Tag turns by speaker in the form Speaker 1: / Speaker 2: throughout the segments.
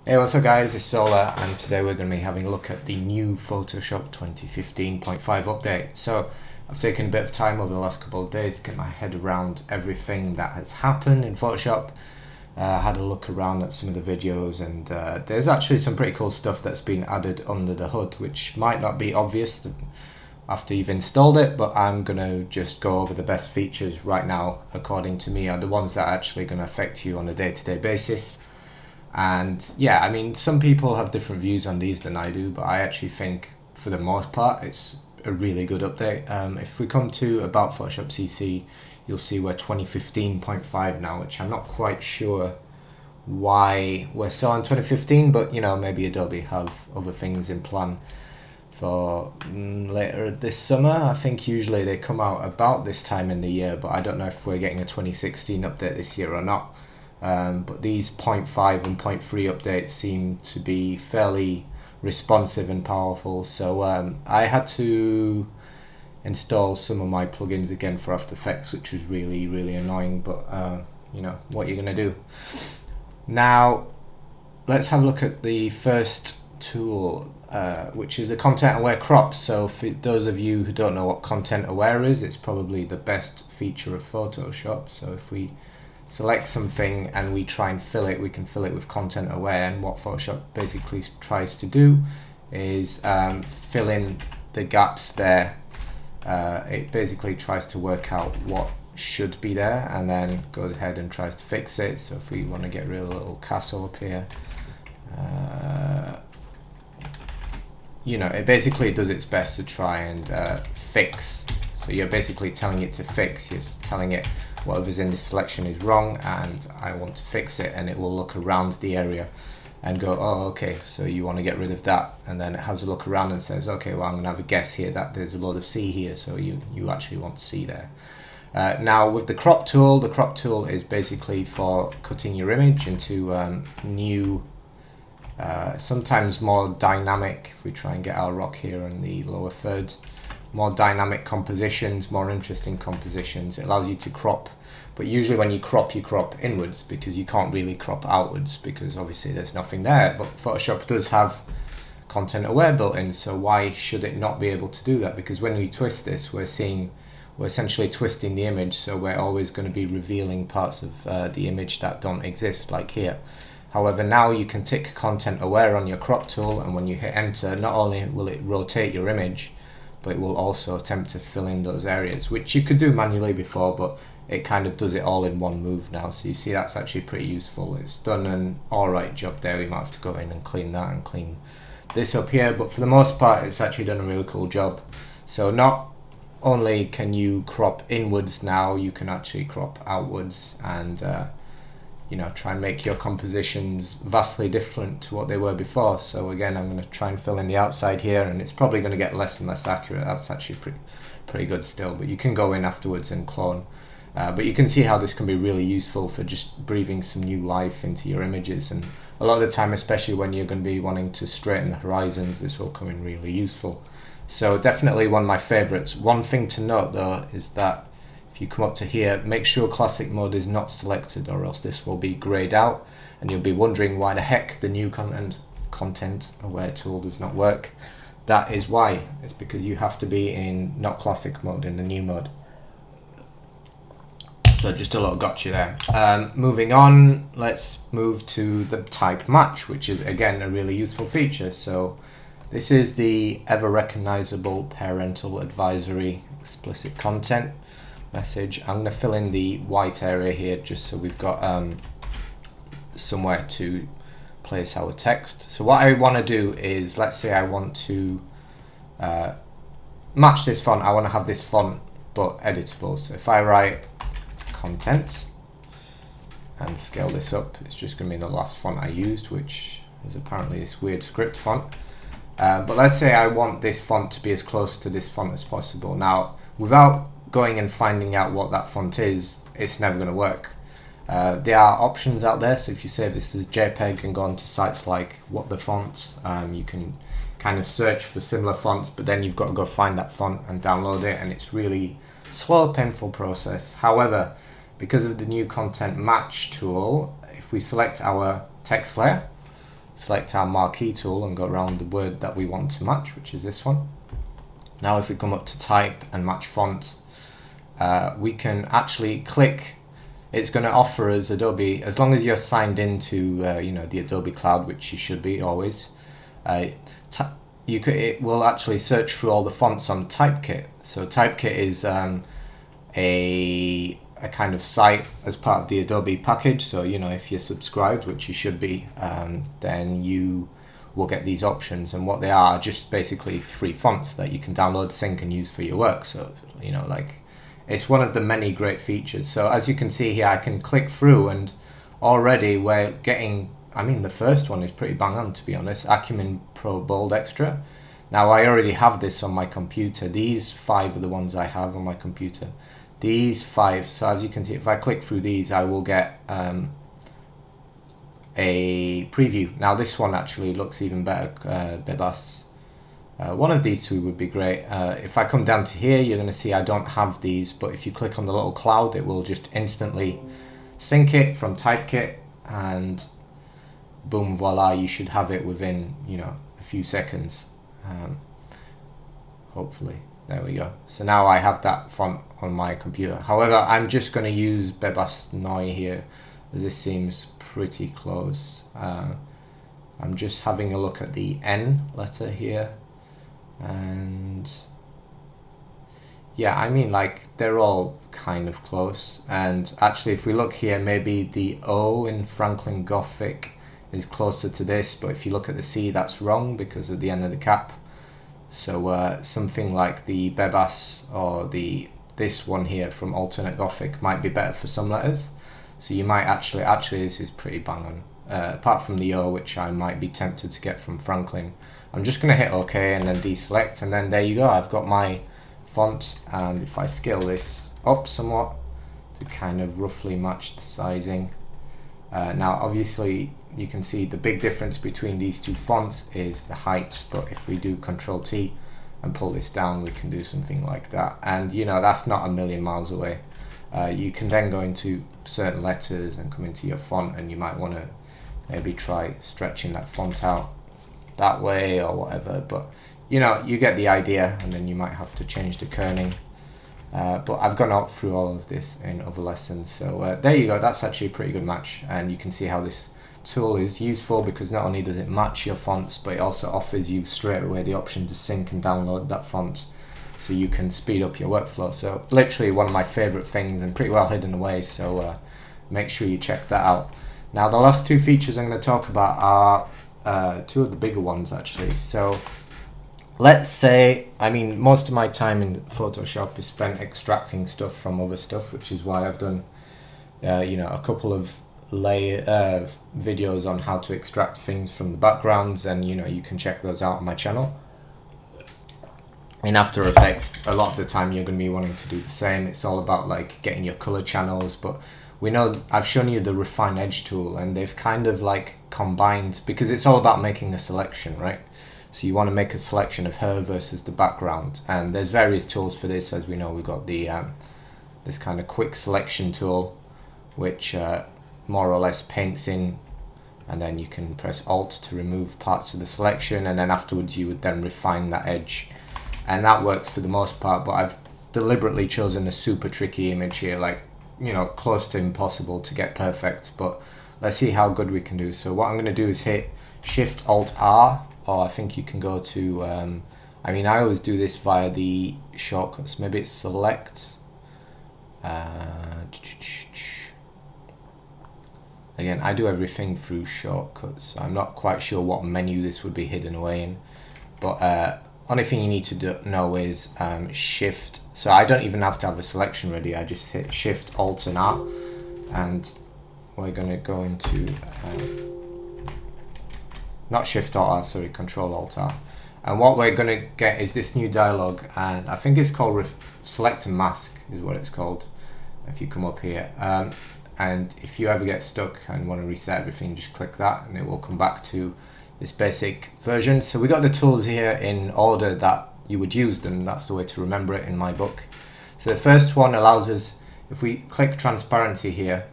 Speaker 1: Hey, what's up guys, it's Solar and today we're going to be having a look at the new Photoshop 2015.5 update. So I've taken a bit of time over the last couple of days to get my head around everything that has happened in Photoshop. Had a look around at some of the videos and there's actually some pretty cool stuff that's been added under the hood which might not be obvious after you've installed it, but I'm going to just go over the best features right now according to me are the ones that are actually going to affect you on a day-to-day basis. And yeah, I mean, some people have different views on these than I do, but I actually think for the most part it's a really good update. If we come to About Photoshop CC, you'll see we're 2015.5 now, which I'm not quite sure why we're still on 2015, but you know, maybe Adobe have other things in plan for later this summer. I think usually they come out about this time in the year, but I don't know if we're getting a 2016 update this year or not. But these 0.5 and 0.3 updates seem to be fairly responsive and powerful. So I had to install some of my plugins again for After Effects, which was really annoying. But you know what you're gonna do. Now let's have a look at the first tool, which is the content aware crop. So for those of you who don't know what content aware is, it's probably the best feature of Photoshop. So if we select something and we try and fill it, we can fill it with content aware, and what Photoshop basically tries to do is fill in the gaps there. It basically tries to work out what should be there and then goes ahead and tries to fix it. So if we want to get rid of a little castle up here, you know, it basically does its best to try and fix. So you're basically telling it to fix, you're telling it whatever's in this selection is wrong and I want to fix it, and it will look around the area and go, oh okay, so you want to get rid of that, and then it has a look around and says, okay, well I'm going to have a guess here that there's a lot of C here, so you actually want C there. Now with the crop tool is basically for cutting your image into new, sometimes more dynamic, if we try and get our rock here in the lower third, more dynamic compositions, more interesting compositions. It allows you to crop, but usually when you crop inwards because you can't really crop outwards because obviously there's nothing there. But Photoshop does have content aware built in, so why should it not be able to do that? Because when we twist this, we're essentially twisting the image, so we're always going to be revealing parts of the image that don't exist, like here. However, now you can tick content aware on your crop tool, and when you hit enter, not only will it rotate your image, but it will also attempt to fill in those areas, which you could do manually before, but it kind of does it all in one move now. So you see that's actually pretty useful. It's done an alright job there. We might have to go in and clean that and clean this up here, but for the most part it's actually done a really cool job. So not only can you crop inwards now, you can actually crop outwards and you know, try and make your compositions vastly different to what they were before. So again, I'm going to try and fill in the outside here, and it's probably going to get less and less accurate. That's actually pretty good still, but you can go in afterwards and clone. But you can see how this can be really useful for just breathing some new life into your images, and a lot of the time, especially when you're going to be wanting to straighten the horizons, this will come in really useful. So definitely one of my favorites. One thing to note though is that if you come up to here, make sure classic mode is not selected, or else this will be grayed out and you'll be wondering why the heck the new content aware tool does not work. That is why. It's because you have to be in not classic mode, in the new mode. So just a little gotcha there. Moving on, let's move to the type match, which is again a really useful feature. So this is the ever recognizable parental advisory explicit content message. I'm going to fill in the white area here just so we've got somewhere to place our text. So what I want to do is, let's say I want to match this font. I want to have this font but editable. So if I write content and scale this up, it's just going to be the last font I used, which is apparently this weird script font. But let's say I want this font to be as close to this font as possible. Now, without going and finding out what that font is, it's never going to work. There are options out there, so if you save this as JPEG and go on to sites like What the Font, you can kind of search for similar fonts, but then you've got to go find that font and download it, and it's really slow, painful process. However, because of the new content match tool, if we select our text layer, select our marquee tool and go around the word that we want to match, which is this one. Now if we come up to type and match font, we can actually click. It's going to offer us Adobe, as long as you're signed into the Adobe Cloud, which you should be always. It will actually search through all the fonts on Typekit. So Typekit is a kind of site as part of the Adobe package. So if you're subscribed, which you should be, then you will get these options, and what they are just basically free fonts that you can download, sync, and use for your work. So it's one of the many great features. So as you can see here, I can click through, and already we're getting, the first one is pretty bang on, to be honest. Acumen Pro Bold Extra. Now I already have this on my computer. These 5 are the ones I have on my computer. These 5, so as you can see, if I click through these, I will get a preview. Now this one actually looks even better, Bebas. One of these 2 would be great. If I come down to here, you're going to see I don't have these, but if you click on the little cloud, it will just instantly sync it from Typekit, and boom, voila, you should have it within a few seconds. Hopefully, there we go. So now I have that font on my computer. However, I'm just going to use Bebas Noi here, as this seems pretty close. I'm just having a look at the N letter here, and yeah, they're all kind of close. And actually, if we look here, maybe the O in Franklin Gothic is closer to this, but if you look at the C, that's wrong because of the end of the cap. So something like the Bebas or this one here from Alternate Gothic might be better for some letters. So you might actually this is pretty bang on. Apart from the O, which I might be tempted to get from Franklin. I'm just going to hit OK and then deselect, and then there you go. I've got my font, and if I scale this up somewhat to kind of roughly match the sizing. Now obviously you can see the big difference between these 2 fonts is the height, but if we do Control T and pull this down, we can do something like that, and that's not a million miles away. You can then go into certain letters and come into your font, and you might want to maybe try stretching that font out that way or whatever, but you get the idea, and then you might have to change the kerning. But I've gone up through all of this in other lessons, so there you go. That's actually a pretty good match, and you can see how this tool is useful, because not only does it match your fonts, but it also offers you straight away the option to sync and download that font, so you can speed up your workflow. So literally one of my favorite things, and pretty well hidden away, so make sure you check that out. Now the last 2 features I'm going to talk about are 2 of the bigger ones actually. So let's say, most of my time in Photoshop is spent extracting stuff from other stuff, which is why I've done a couple of videos on how to extract things from the backgrounds, and you can check those out on my channel. In After Effects, a lot of the time you're going to be wanting to do the same. It's all about getting your color channels, but we know I've shown you the Refine Edge tool, and they've kind of combined, because it's all about making a selection, right? So you want to make a selection of her versus the background, and there's various tools for this. As we know, we've got the this kind of quick selection tool, which more or less paints in, and then you can press Alt to remove parts of the selection, and then afterwards you would then refine that edge, and that works for the most part. But I've deliberately chosen a super tricky image here, close to impossible to get perfect, but let's see how good we can do. So what I'm going to do is hit Shift Alt R, or I think you can go to I always do this via the shortcuts. Maybe it's Select, again, I do everything through shortcuts, so I'm not quite sure what menu this would be hidden away in, but only thing you need to know is Shift. So I don't even have to have a selection ready. I just hit Shift Alt and R, and we're going to go into not Shift Alt R, sorry, Control Alt R, and what we're going to get is this new dialog, and I think it's called Select and Mask is what it's called. If you come up here, and if you ever get stuck and want to reset everything, just click that and it will come back to this basic version. So we got the tools here in order that you would use them. That's the way to remember it in my book. So the first one allows us, if we click transparency here,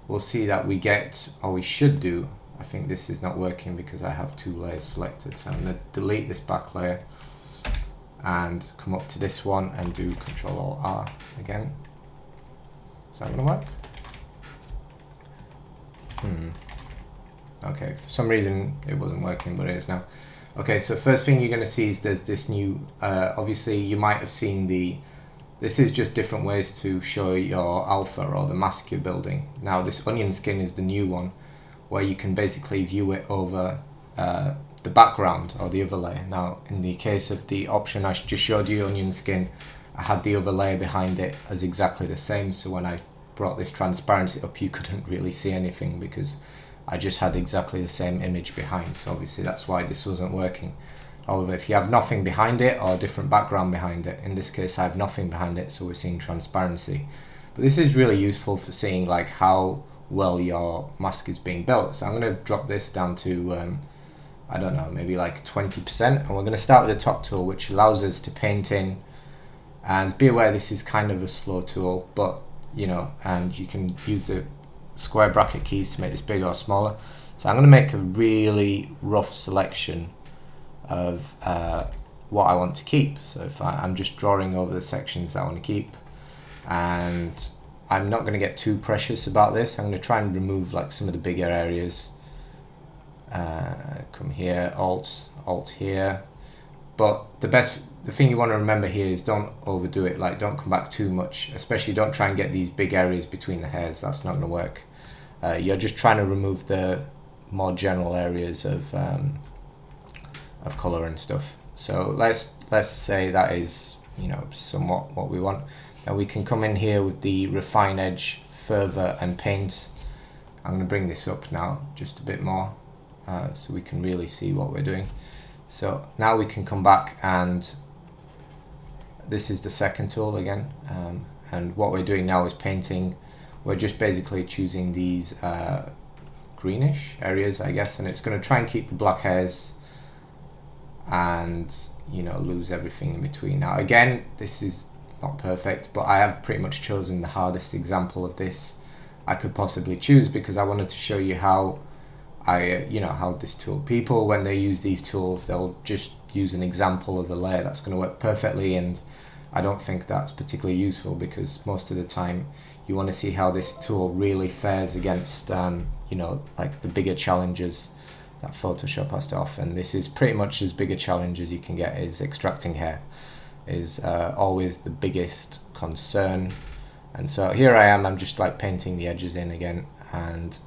Speaker 1: we'll see that we get, or we should do, I think this is not working because I have 2 layers selected. So I'm going to delete this back layer and come up to this one and do Ctrl-Alt-R again. Is that going to work? Okay, for some reason it wasn't working, but it is now. Okay, so first thing you're going to see is there's this new, obviously you might have seen this is just different ways to show your alpha or the mask you're building. Now this onion skin is the new one, where you can basically view it over the background or the overlay. Now in the case of the option I just showed you, onion skin, I had the overlay behind it as exactly the same, so when I brought this transparency up you couldn't really see anything because I just had exactly the same image behind, so obviously that's why this wasn't working. However, if you have nothing behind it or a different background behind it, in this case I have nothing behind it, so we're seeing transparency. But this is really useful for seeing like how well your mask is being built. So I'm going to drop this down to I don't know, maybe like 20%, and we're going to start with the top tool, which allows us to paint in. And be aware this is kind of a slow tool, but you know, and you can use the square bracket keys to make this bigger or smaller. So I'm going to make a really rough selection of what I want to keep. So if I'm just drawing over the sections that I want to keep, and I'm not going to get too precious about this. I'm going to try and remove like some of the bigger areas. Come here, alt here. But the thing you want to remember here is don't overdo it. Like don't come back too much, especially don't try and get these big areas between the hairs. That's not going to work. You're just trying to remove the more general areas of color and stuff. So let's say that is, you know, somewhat what we want. Now we can come in here with the refine edge further and paint. I'm going to bring this up now just a bit more so we can really see what we're doing. So now we can come back, and this is the second tool again, and what we're doing now is painting. We're just basically choosing these greenish areas, I guess, and it's going to try and keep the black hairs and, you know, lose everything in between. Now again, this is not perfect, but I have pretty much chosen the hardest example of this I could possibly choose because I wanted to show you how how this tool, people when they use these tools, they'll just use an example of a layer that's going to work perfectly, and I don't think that's particularly useful because most of the time you want to see how this tool really fares against like the bigger challenges that Photoshop has to offer. And this is pretty much as big a challenge as you can get. Is extracting hair is always the biggest concern. And so here I am, I'm just like painting the edges in again, and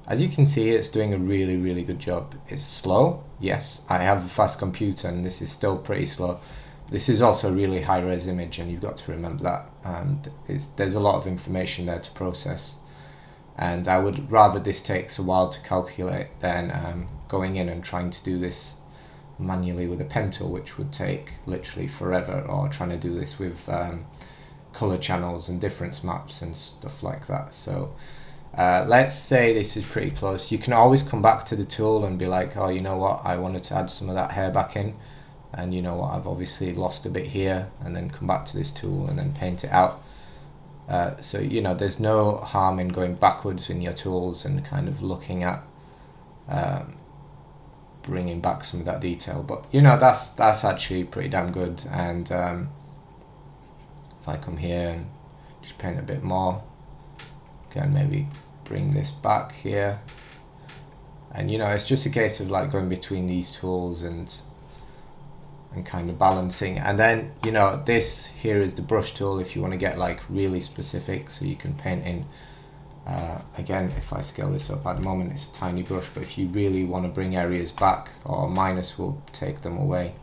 Speaker 1: as you can see, it's doing a really good job. It's slow, yes, I have a fast computer and this is still pretty slow. This is also a really high res image, and you've got to remember that. There's a lot of information there to process, and I would rather this takes a while to calculate than going in and trying to do this manually with a pen tool, which would take literally forever, or trying to do this with color channels and difference maps and stuff like that. So let's say this is pretty close. You can always come back to the tool and be like, oh, you know what, I wanted to add some of that hair back in, and you know what, I've obviously lost a bit here, and then come back to this tool and then paint it out. So you know, there's no harm in going backwards in your tools and kind of looking at bringing back some of that detail. But you know, that's actually pretty damn good. And if I come here and just paint a bit more, can maybe bring this back here, and you know, it's just a case of like going between these tools and kind of balancing. And then, you know, this here is the brush tool if you want to get like really specific, so you can paint in again, if I scale this up, at the moment it's a tiny brush, but if you really want to bring areas back, or minus will take them away,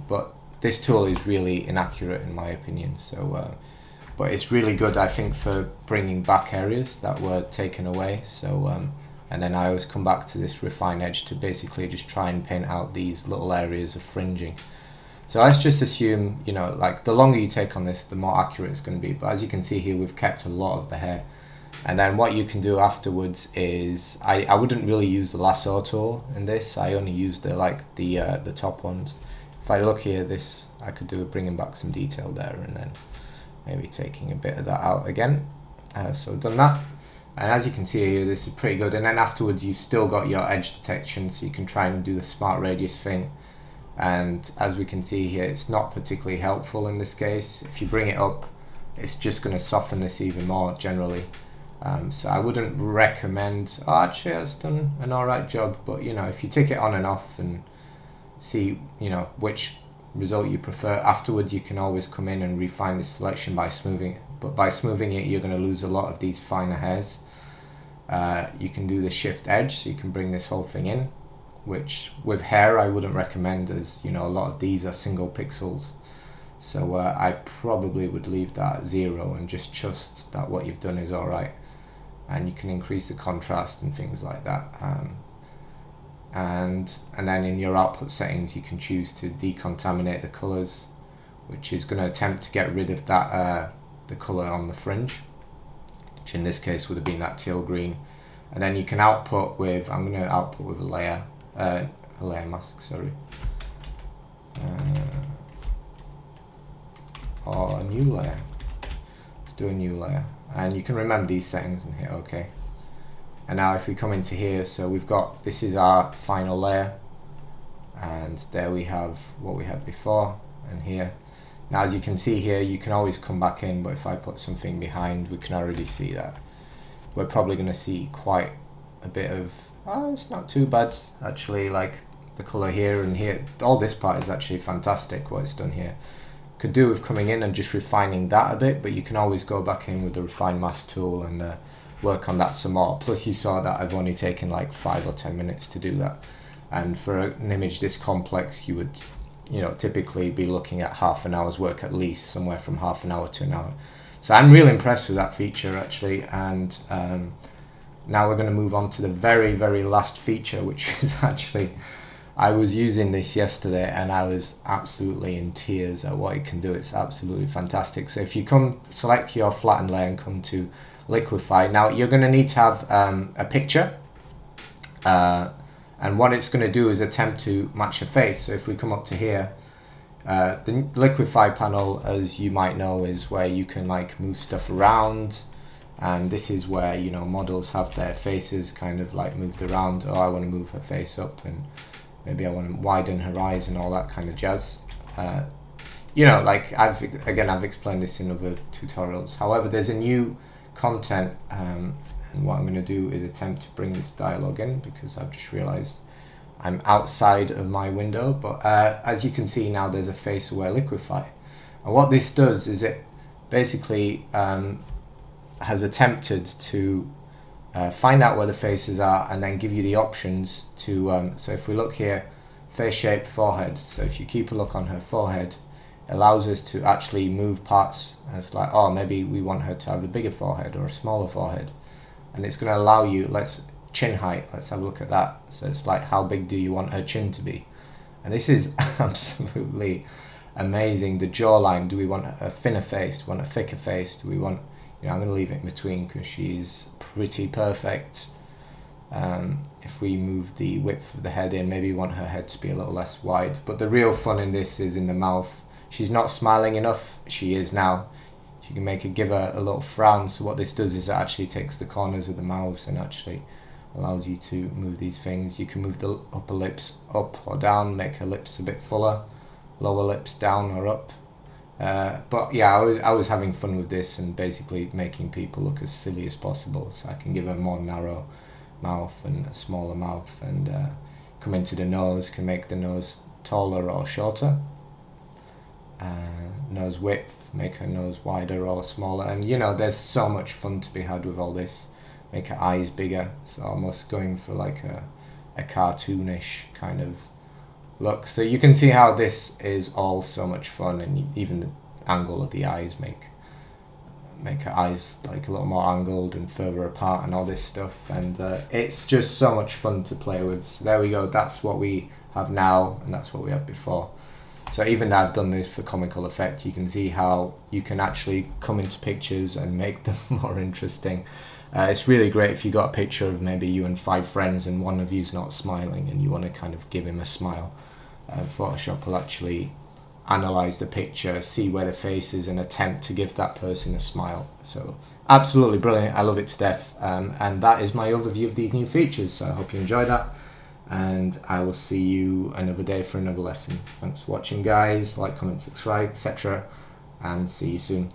Speaker 1: but this tool is really inaccurate in my opinion. So but it's really good, I think, for bringing back areas that were taken away. So and then I always come back to this refine edge to basically just try and paint out these little areas of fringing. So let's just assume, you know, like the longer you take on this, the more accurate it's going to be. But as you can see here, we've kept a lot of the hair. And then what you can do afterwards is, I wouldn't really use the lasso tool in this. I only use the top ones. If I look here, this I could do bringing back some detail there, and then maybe taking a bit of that out again. So I've done that. And as you can see here, this is pretty good. And then afterwards, you've still got your edge detection, so you can try and do the smart radius thing. And as we can see here, it's not particularly helpful in this case. If you bring it up, it's just going to soften this even more generally. So I wouldn't recommend. Oh, actually, it's done an alright job, but you know, if you take it on and off and see, you know, which result you prefer, afterwards you can always come in and refine this selection by smoothing it. But by smoothing it, you're going to lose a lot of these finer hairs. You can do the shift edge, so you can bring this whole thing in, which with hair I wouldn't recommend, as you know, a lot of these are single pixels. So I probably would leave that at 0 and just trust that what you've done is alright. And you can increase the contrast and things like that. And then in your output settings, you can choose to decontaminate the colors, which is going to attempt to get rid of that the color on the fringe, which in this case would have been that teal green. And then you can output with, I'm going to output with a layer mask, sorry, or a new layer. Let's do a new layer, and you can remember these settings and hit OK. And now if we come into here, so we've got, this is our final layer, and there we have what we had before, and here. Now as you can see here, you can always come back in, but if I put something behind, we can already see that we're probably going to see quite a bit of, oh, it's not too bad actually, like the color here and here. All this part is actually fantastic what it's done here. Could do with coming in and just refining that a bit, but you can always go back in with the refine mask tool and work on that some more. Plus you saw that I've only taken like 5 or 10 minutes to do that, and for an image this complex you would, you know, typically be looking at half an hour's work at least, somewhere from half an hour to an hour. So I'm really impressed with that feature actually. And now we're going to move on to the very last feature, which is actually, I was using this yesterday and I was absolutely in tears at what it can do. It's absolutely fantastic. So if you come select your flattened layer and come to Liquify, now you're going to need to have a picture, and what it's going to do is attempt to match a face. So if we come up to here, the Liquify panel, as you might know, is where you can like move stuff around, and this is where, you know, models have their faces kind of like moved around. Oh, I want to move her face up, and maybe I want to widen her eyes and all that kind of jazz. You know, like I've explained this in other tutorials. However, there's a new content, and what I'm going to do is attempt to bring this dialogue in, because I've just realized I'm outside of my window. But as you can see now, there's a face aware Liquify, and what this does is it basically has attempted to find out where the faces are and then give you the options to so if we look here, face shape, forehead. So if you keep a look on her forehead, it allows us to actually move parts, and it's like, oh, maybe we want her to have a bigger forehead or a smaller forehead, and it's going to allow you, chin height, let's have a look at that. So it's like, how big do you want her chin to be? And this is absolutely amazing. The jawline, do we want a thinner face, do we want a thicker face, do we want, you know, I'm going to leave it in between because she's pretty perfect. If we move the width of the head in, maybe we want her head to be a little less wide. But the real fun in this is in the mouth. She's not smiling enough. She is now. You can give her a little frown. So what this does is it actually takes the corners of the mouths and actually allows you to move these things. You can move the upper lips up or down, make her lips a bit fuller, lower lips down or up. But yeah, I was having fun with this and basically making people look as silly as possible. So I can give a more narrow mouth and a smaller mouth, and come into the nose, can make the nose taller or shorter. Nose width, make her nose wider or smaller, and you know, there's so much fun to be had with all this. Make her eyes bigger, so almost going for like a cartoonish kind of look. So you can see how this is all so much fun, and even the angle of the eyes make her eyes like a little more angled and further apart and all this stuff, and it's just so much fun to play with. So there we go, that's what we have now and that's what we had before. So even though I've done this for comical effect, you can see how you can actually come into pictures and make them more interesting. It's really great if you got a picture of maybe you and 5 friends and one of you's not smiling and you want to kind of give him a smile. Photoshop will actually analyze the picture, see where the face is, and attempt to give that person a smile. So absolutely brilliant. I love it to death. And that is my overview of these new features. So I hope you enjoy that. And I will see you another day for another lesson. Thanks for watching, guys. Like, comment, subscribe, etc. And see you soon.